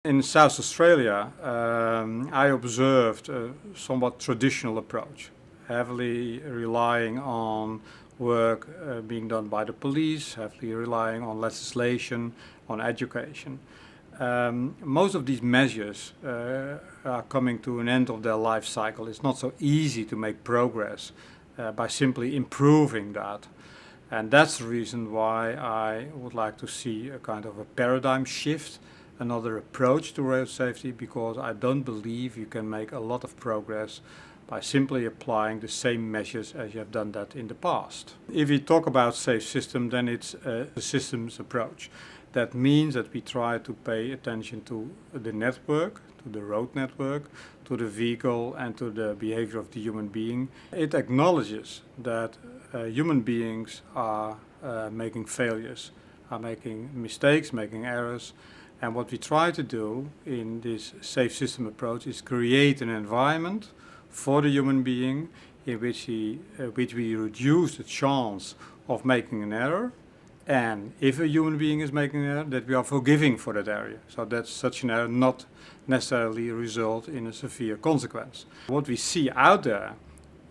In South Australia, I observed a somewhat traditional approach, heavily relying on work being done by the police, heavily relying on legislation, on education. Most of these measures are coming to an end of their life cycle. It's not so easy to make progress by simply improving that. And that's the reason why I would like to see a kind of a paradigm shift, another approach to road safety, because I don't believe you can make a lot of progress by simply applying the same measures as you have done that in the past. If we talk about safe system, then it's a systems approach. That means that we try to pay attention to the network, to the road network, to the vehicle and to the behavior of the human being. It acknowledges that human beings are making failures, are making mistakes, making errors. And what we try to do in this safe system approach is create an environment for the human being in which we reduce the chance of making an error. And if a human being is making an error, that we are forgiving for that error. So that such an error not necessarily result in a severe consequence. What we see out there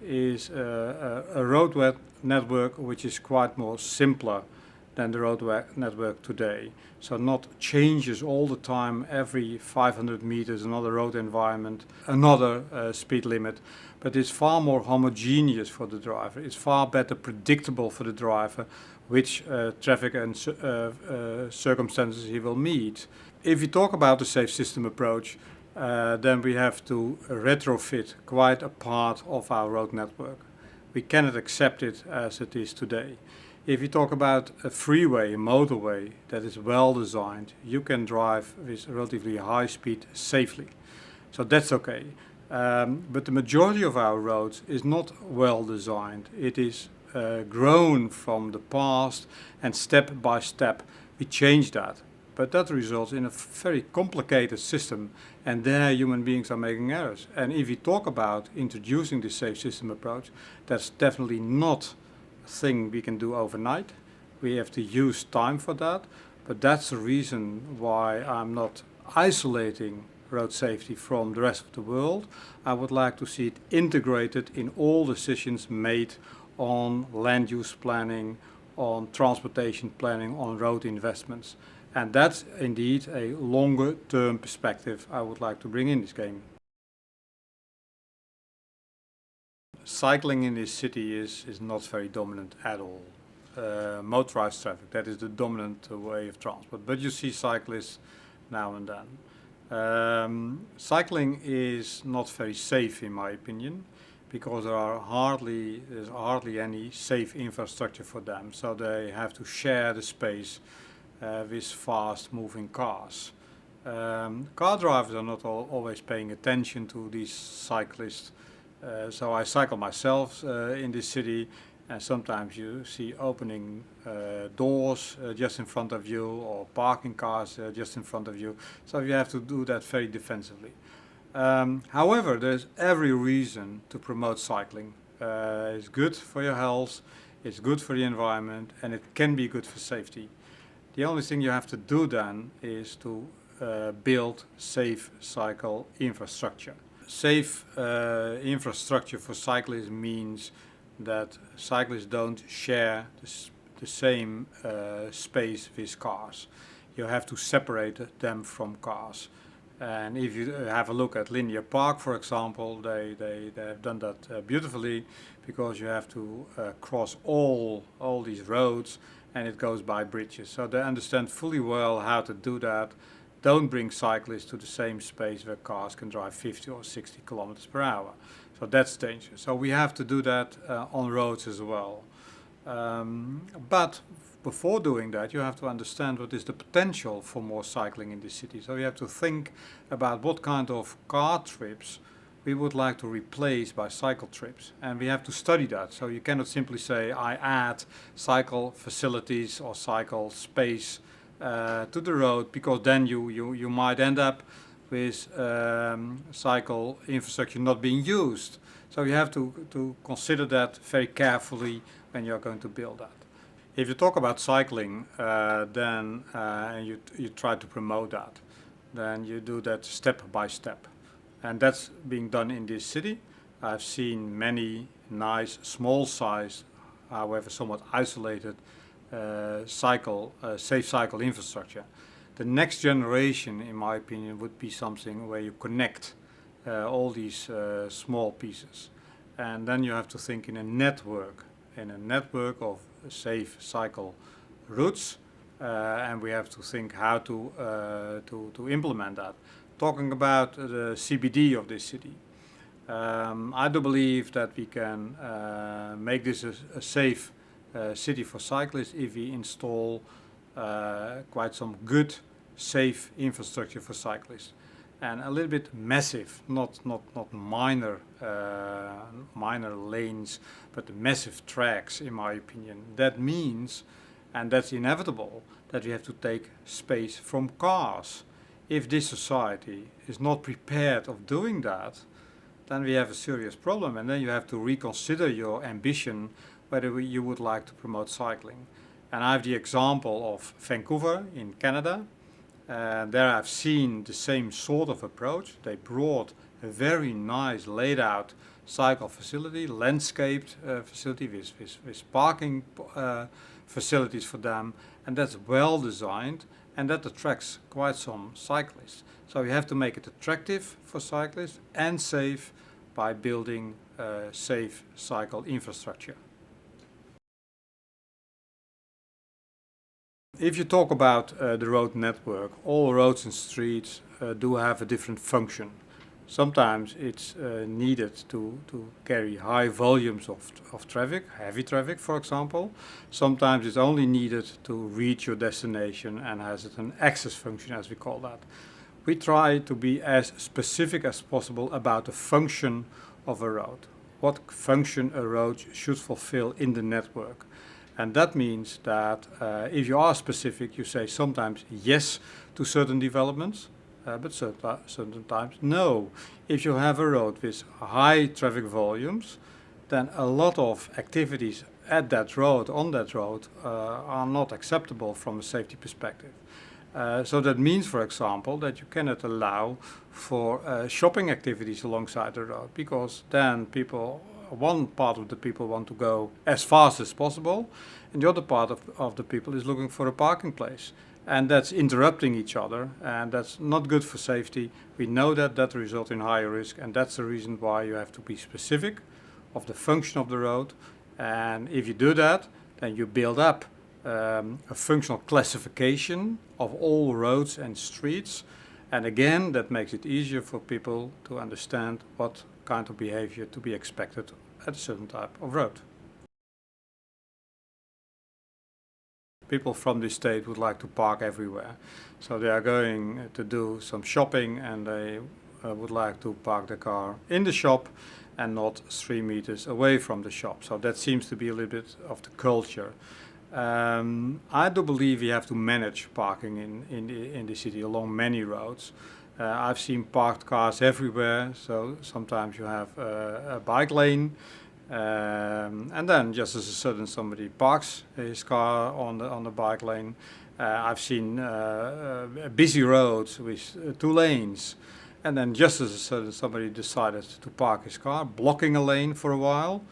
is a road network which is quite more simpler than the road network today. So not changes all the time, every 500 meters, another road environment, another speed limit, but it's far more homogeneous for the driver. It's far better predictable for the driver which traffic and circumstances he will meet. If you talk about the safe system approach, then we have to retrofit quite a part of our road network. We cannot accept it as it is today. If you talk about a freeway, a motorway that is well designed, you can drive with relatively high speed safely. So that's okay. But the majority of our roads is not well designed. It is grown from the past, and step by step we change that. But that results in a very complicated system, and there human beings are making errors. And if we talk about introducing the safe system approach, that's definitely not thing we can do overnight. We have to use time for that, but that's the reason why I'm not isolating road safety from the rest of the world. I would like to see it integrated in all decisions made on land use planning, on transportation planning, on road investments. And that's indeed a longer term perspective I would like to bring in this game. Cycling in this city is not very dominant at all. Motorized traffic, that is the dominant way of transport, but you see cyclists now and then. Cycling is not very safe in my opinion, because there's hardly any safe infrastructure for them, so they have to share the space with fast moving cars. Car drivers are not always paying attention to these cyclists. So I cycle myself in this city, and sometimes you see opening doors just in front of you, or parking cars just in front of you. So you have to do that very defensively. However, there's every reason to promote cycling. It's good for your health, it's good for the environment, and it can be good for safety. The only thing you have to do then is to build safe cycle infrastructure. Safe infrastructure for cyclists means that cyclists don't share the same space with cars. You have to separate them from cars. And if you have a look at Linear Park, for example, they have done that beautifully, because you have to cross all these roads, and it goes by bridges. So they understand fully well how to do that. Don't bring cyclists to the same space where cars can drive 50 or 60 kilometers per hour. So that's dangerous. So we have to do that on roads as well. But before doing that, you have to understand what is the potential for more cycling in this city. So you have to think about what kind of car trips we would like to replace by cycle trips. And we have to study that. So you cannot simply say, I add cycle facilities or cycle space to the road, because then you might end up with cycle infrastructure not being used. So you have to consider that very carefully when you're going to build that. If you talk about cycling, then you try to promote that. then you do that step by step. And that's being done in this city. I've seen many nice, small size, however somewhat isolated safe cycle infrastructure. The next generation, in my opinion, would be something where you connect all these small pieces. And then you have to think in a network of safe cycle routes, and we have to think how to implement that. Talking about the CBD of this city, I do believe that we can make this a safe city for cyclists if we install quite some good, safe infrastructure for cyclists, and a little bit massive, not minor lanes, but massive tracks, in my opinion. That means, and that's inevitable, that we have to take space from cars. If this society is not prepared of doing that, then we have a serious problem, and then you have to reconsider your ambition whether you would like to promote cycling. And I have the example of Vancouver in Canada. There I've seen the same sort of approach. They brought a very nice laid out cycle facility, landscaped facility with parking facilities for them, and that's well designed, and that attracts quite some cyclists. So you have to make it attractive for cyclists and safe by building safe cycle infrastructure. If you talk about the road network, all roads and streets do have a different function. Sometimes it's needed to carry high volumes of traffic, heavy traffic for example. Sometimes it's only needed to reach your destination and has an access function, as we call that. We try to be as specific as possible about the function of a road, what function a road should fulfill in the network. And that means that if you are specific, you say sometimes yes to certain developments, but certain times no. If you have a road with high traffic volumes, then a lot of activities at that road, on that road, are not acceptable from a safety perspective. So that means, for example, that you cannot allow for shopping activities alongside the road, because then one part of the people want to go as fast as possible, and the other part of the people is looking for a parking place. And that's interrupting each other, and that's not good for safety. We know that results in higher risk, and that's the reason why you have to be specific of the function of the road. And if you do that, then you build up a functional classification of all roads and streets. And again, that makes it easier for people to understand what kind of behavior to be expected at a certain type of road. People from this state would like to park everywhere. So they are going to do some shopping, and they would like to park the car in the shop and not 3 meters away from the shop. So that seems to be a little bit of the culture. I do believe we have to manage parking in the city along many roads. I've seen parked cars everywhere, so sometimes you have a bike lane, and then just as a sudden somebody parks his car on the bike lane. I've seen busy roads with 2 lanes, and then just as a sudden somebody decided to park his car, blocking a lane for a while.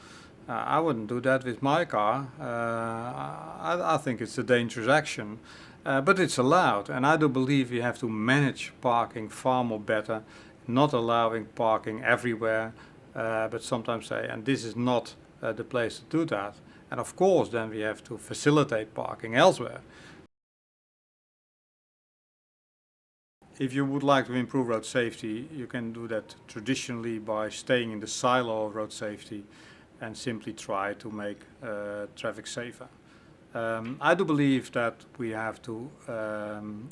I wouldn't do that with my car. I think it's a dangerous action, but it's allowed, and I do believe you have to manage parking far more better, not allowing parking everywhere, but sometimes say, and this is not the place to do that. And of course, then we have to facilitate parking elsewhere. If you would like to improve road safety, you can do that traditionally by staying in the silo of road safety and simply try to make traffic safer. I do believe that we have to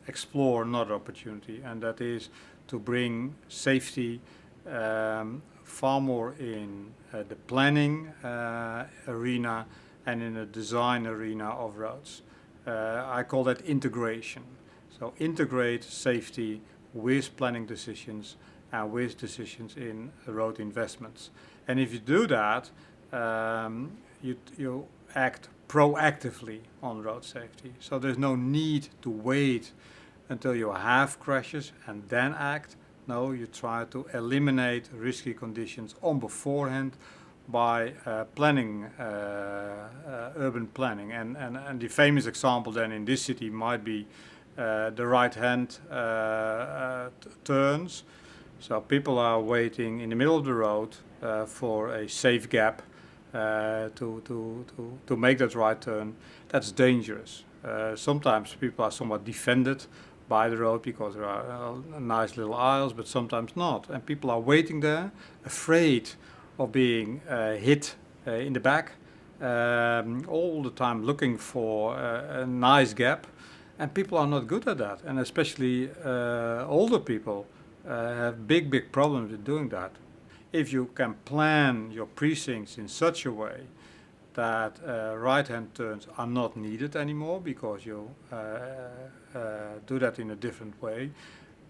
explore another opportunity, and that is to bring safety far more in the planning arena and in the design arena of roads. I call that integration. So integrate safety with planning decisions and with decisions in road investments. And if you do that, you act proactively on road safety. So there's no need to wait until you have crashes and then act. No, you try to eliminate risky conditions on beforehand by planning, urban planning. And the famous example then in this city might be the right-hand turns. So people are waiting in the middle of the road for a safe gap to make that right turn. That's dangerous. Sometimes people are somewhat defended by the road because there are nice little aisles, but sometimes not. And people are waiting there, afraid of being hit in the back, all the time looking for a nice gap. And people are not good at that. And especially older people have big problems with doing that. If you can plan your precincts in such a way that right-hand turns are not needed anymore because you do that in a different way,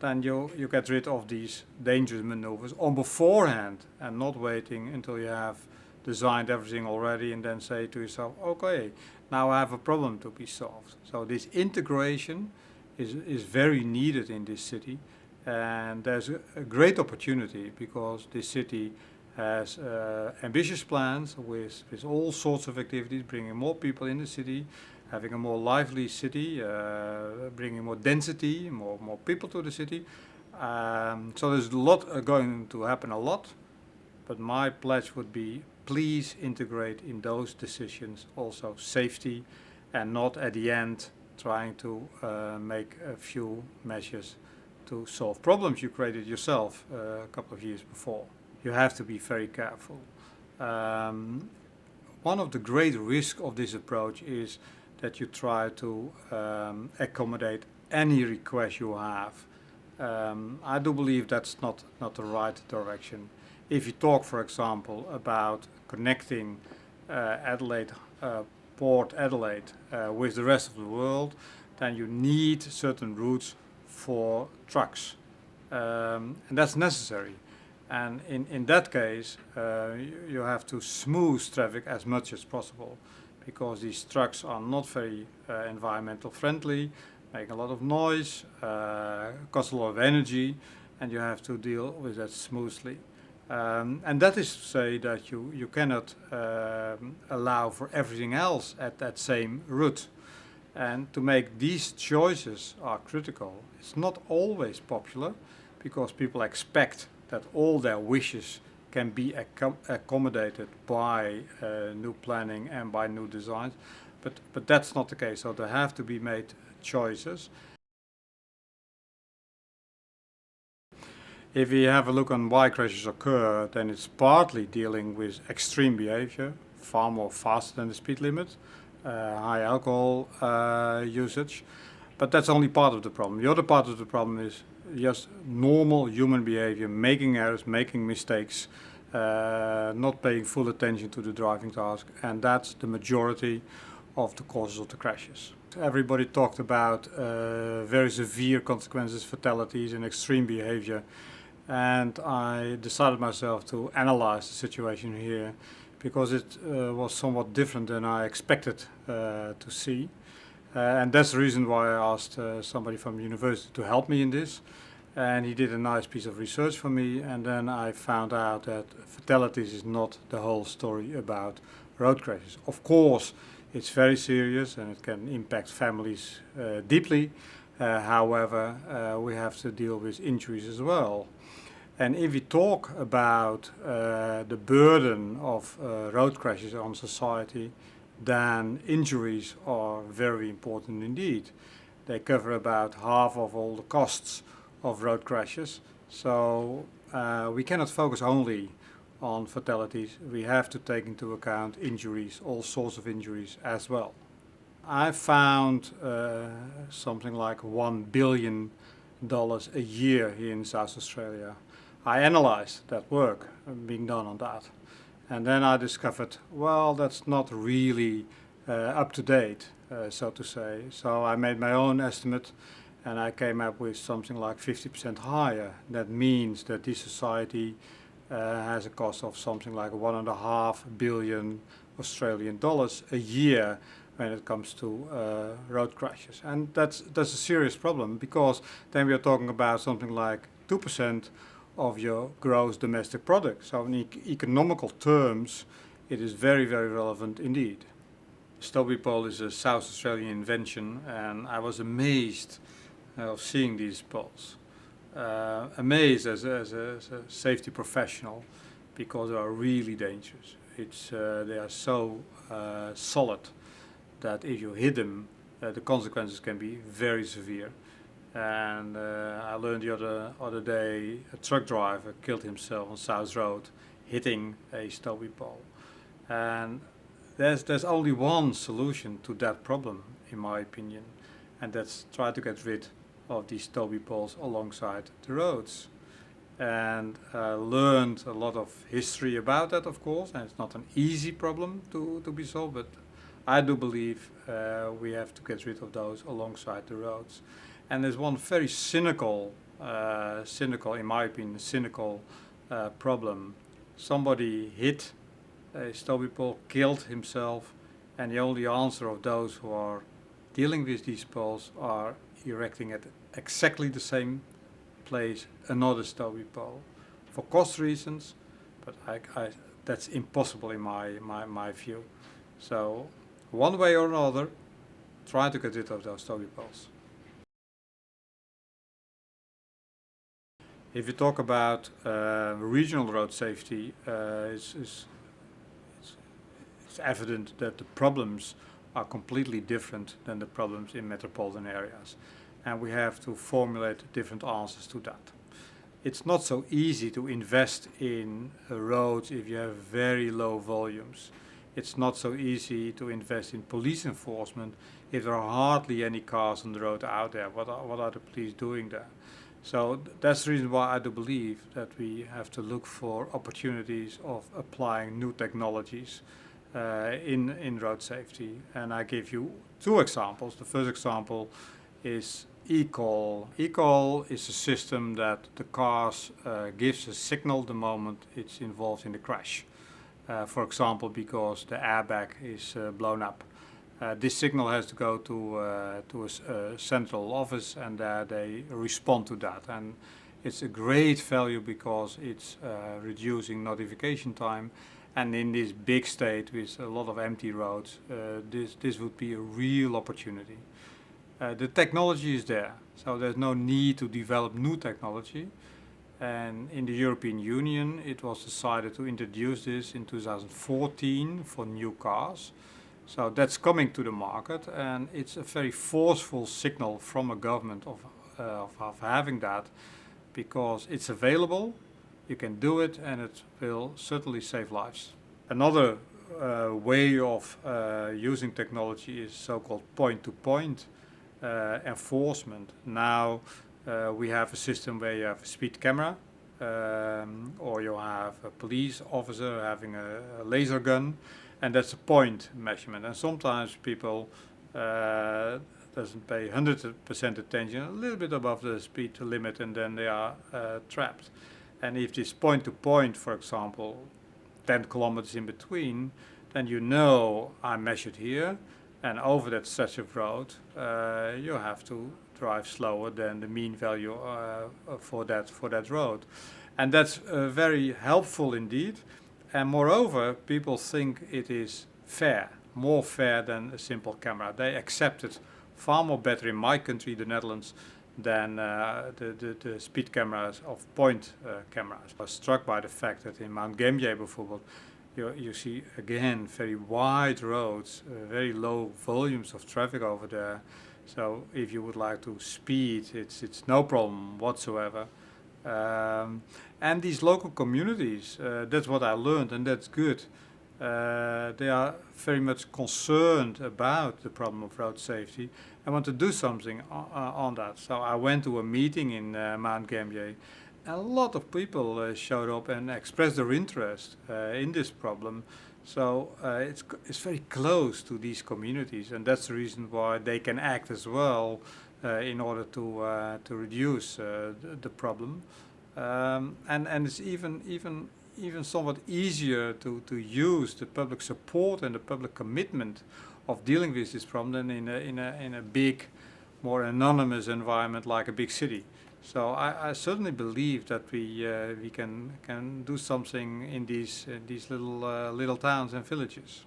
then you get rid of these dangerous maneuvers on beforehand and not waiting until you have designed everything already and then say to yourself, okay, now I have a problem to be solved. So this integration is very needed in this city, and there's a great opportunity because this city has ambitious plans with all sorts of activities, bringing more people in the city, having a more lively city, bringing more density, more people to the city. So there's a lot going to happen a lot, but my pledge would be please integrate in those decisions also safety and not at the end trying to make a few measures to solve problems you created yourself a couple of years before. You have to be very careful. One of the great risks of this approach is that you try to accommodate any request you have. I do believe that's not the right direction. If you talk, for example, about connecting Adelaide, Port Adelaide with the rest of the world, then you need certain routes for trucks. And that's necessary. And in that case, you have to smooth traffic as much as possible because these trucks are not very environmental friendly, make a lot of noise, cost a lot of energy, and you have to deal with that smoothly. And that is to say that you cannot allow for everything else at that same route. And to make these choices are critical. It's not always popular because people expect that all their wishes can be accommodated by new planning and by new designs, but that's not the case. So there have to be made choices. If we have a look on why crashes occur, then it's partly dealing with extreme behavior, far more faster than the speed limit, high alcohol usage, but that's only part of the problem. The other part of the problem is just normal human behavior, making errors, making mistakes, not paying full attention to the driving task, and that's the majority of the causes of the crashes. Everybody talked about very severe consequences, fatalities, and extreme behavior, and I decided myself to analyze the situation here because it was somewhat different than I expected to see. And that's the reason why I asked somebody from the university to help me in this. And he did a nice piece of research for me, and then I found out that fatalities is not the whole story about road crashes. Of course, it's very serious and it can impact families deeply. However, we have to deal with injuries as well. And if we talk about the burden of road crashes on society, then injuries are very important indeed. They cover about half of all the costs of road crashes. So we cannot focus only on fatalities. We have to take into account injuries, all sorts of injuries as well. I found something like $1 billion a year here in South Australia. I analyzed that work being done on that. And then I discovered, well, that's not really up to date, so to say. So I made my own estimate and I came up with something like 50% higher. That means that this society has a cost of something like $1.5 billion Australian dollars a year when it comes to road crashes. And that's a serious problem, because then we are talking about something like 2% of your gross domestic product. So in economical terms, it is very, very relevant indeed. Stobie pole is a South Australian invention, and I was amazed of seeing these poles. Amazed as a safety professional, because they are really dangerous. They are so solid that if you hit them, the consequences can be very severe. And I learned the other day a truck driver killed himself on South Road hitting a Stobie pole. And there's only one solution to that problem, in my opinion, and that's try to get rid of these Stobie poles alongside the roads. And learned a lot of history about that, of course, and it's not an easy problem to be solved, but I do believe we have to get rid of those alongside the roads. And there's one very cynical, in my opinion, cynical problem. Somebody hit a Stobie pole, killed himself, and the only answer of those who are dealing with these poles are erecting at exactly the same place another Stobie pole for cost reasons, but that's impossible in my view. So one way or another, try to get rid of those Stobie poles. If you talk about regional road safety, it's evident that the problems are completely different than the problems in metropolitan areas, and we have to formulate different answers to that. It's not so easy to invest in roads if you have very low volumes. It's not so easy to invest in police enforcement if there are hardly any cars on the road out there. What are the police doing there? So that's the reason why I do believe that we have to look for opportunities of applying new technologies in road safety. And I give you two examples. The first example is eCall. eCall is a system that the cars gives a signal the moment it's involved in the crash. For example, because the airbag is blown up. This signal has to go to a central office, and they respond to that. And it's a great value because it's reducing notification time. And in this big state with a lot of empty roads, this would be a real opportunity. The technology is there, so there's no need to develop new technology. And in the European Union, it was decided to introduce this in 2014 for new cars. So that's coming to the market, and it's a very forceful signal from a government of having that, because it's available, you can do it, and it will certainly save lives. Another way of using technology is so-called point-to-point enforcement. Now we have a system where you have a speed camera, or you have a police officer having a laser gun, and that's a point measurement. And sometimes people doesn't pay 100% attention, a little bit above the speed limit, and then they are trapped. And if this point to point, for example, 10 kilometers in between, then you know I measured here, and over that stretch of road you have to drive slower than the mean value for that road. And that's very helpful indeed. And moreover, people think it is fair, more fair than a simple camera. They accept it far more better in my country, the Netherlands, than the speed cameras of point cameras. I was struck by the fact that in Mount Gambier, bijvoorbeeld, you see again very wide roads, very low volumes of traffic over there. So if you would like to speed, it's no problem whatsoever. And these local communities, that's what I learned, and that's good. They are very much concerned about the problem of road safety and want to do something on that. So I went to a meeting in Mount Gambier. A lot of people showed up and expressed their interest in this problem. So it's very close to these communities, and that's the reason why they can act as well in order to reduce the problem. And it's even somewhat easier to use the public support and the public commitment of dealing with this problem than in a big, more anonymous environment like a big city. So I certainly believe that we can do something in these little towns and villages.